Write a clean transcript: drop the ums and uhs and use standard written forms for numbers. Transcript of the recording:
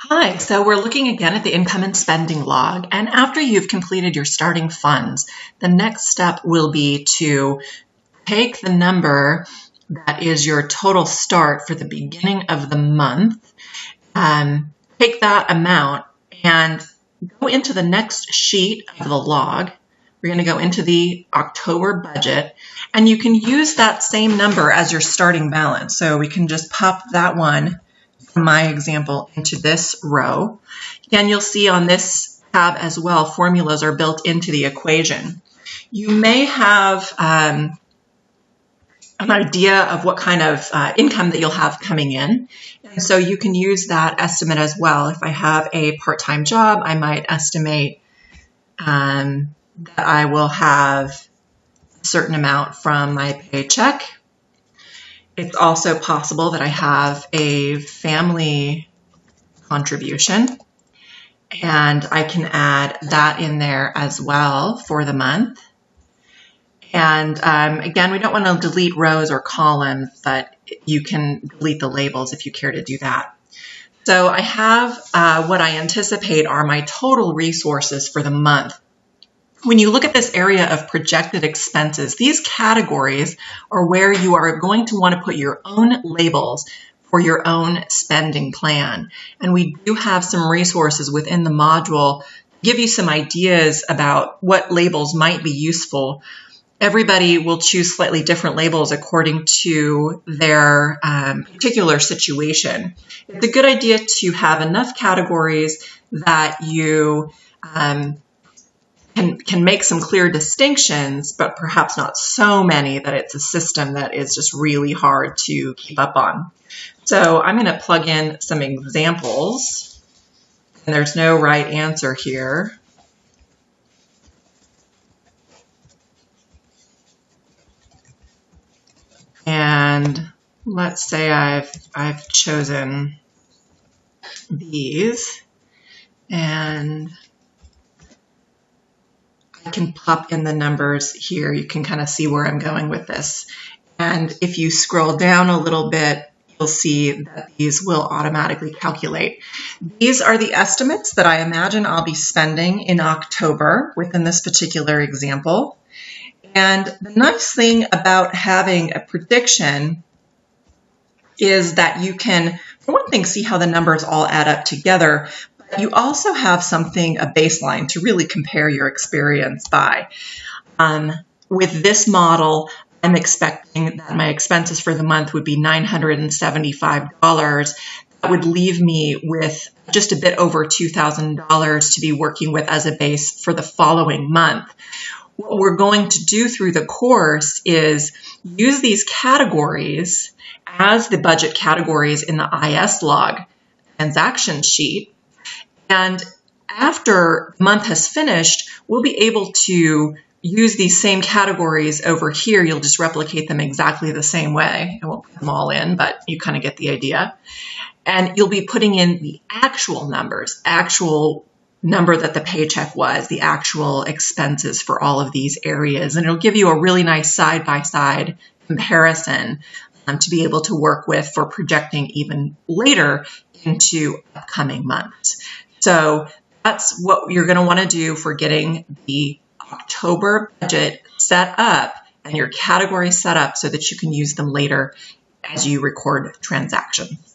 Hi, so we're looking again at the income and spending log, and after you've completed your starting funds, the next step will be to take the number that is your total start for the beginning of the month, take that amount and go into the next sheet of the log. We're going to go into the October budget, and you can use that same number as your starting balance. So we can just pop that one from my example into this row. Again, you'll see on this tab as well, formulas are built into the equation. You may have an idea of what kind of income that you'll have coming in. And so you can use that estimate as well. If I have a part-time job, I might estimate that I will have a certain amount from my paycheck. It's also possible that I have a family contribution, and I can add that in there as well for the month. And again, we don't want to delete rows or columns, but you can delete the labels if you care to do that. So I have what I anticipate are my total resources for the month. When you look at this area of projected expenses, these categories are where you are going to want to put your own labels for your own spending plan. And we do have some resources within the module to give you some ideas about what labels might be useful. Everybody will choose slightly different labels according to their particular situation. It's a good idea to have enough categories that you can make some clear distinctions, but perhaps not so many that it's a system that is just really hard to keep up on. So I'm going to plug in some examples, and there's no right answer here. And let's say I've chosen these, and I can pop in the numbers here. You can kind of see where I'm going with this. And if you scroll down a little bit, you'll see that these will automatically calculate. These are the estimates that I imagine I'll be spending in October within this particular example. And the nice thing about having a prediction is that you can, for one thing, see how the numbers all add up together. You also have something, a baseline, to really compare your experience by. With this model, I'm expecting that my expenses for the month would be $975. That would leave me with just a bit over $2,000 to be working with as a base for the following month. What we're going to do through the course is use these categories as the budget categories in the IS log transaction sheet. And after the month has finished, we'll be able to use these same categories over here. You'll just replicate them exactly the same way. I won't put them all in, but you kind of get the idea. And you'll be putting in the actual numbers, actual number that the paycheck was, the actual expenses for all of these areas. And it'll give you a really nice side-by-side comparison to be able to work with for projecting even later into upcoming months. So that's what you're going to want to do for getting the October budget set up and your categories set up so that you can use them later as you record transactions.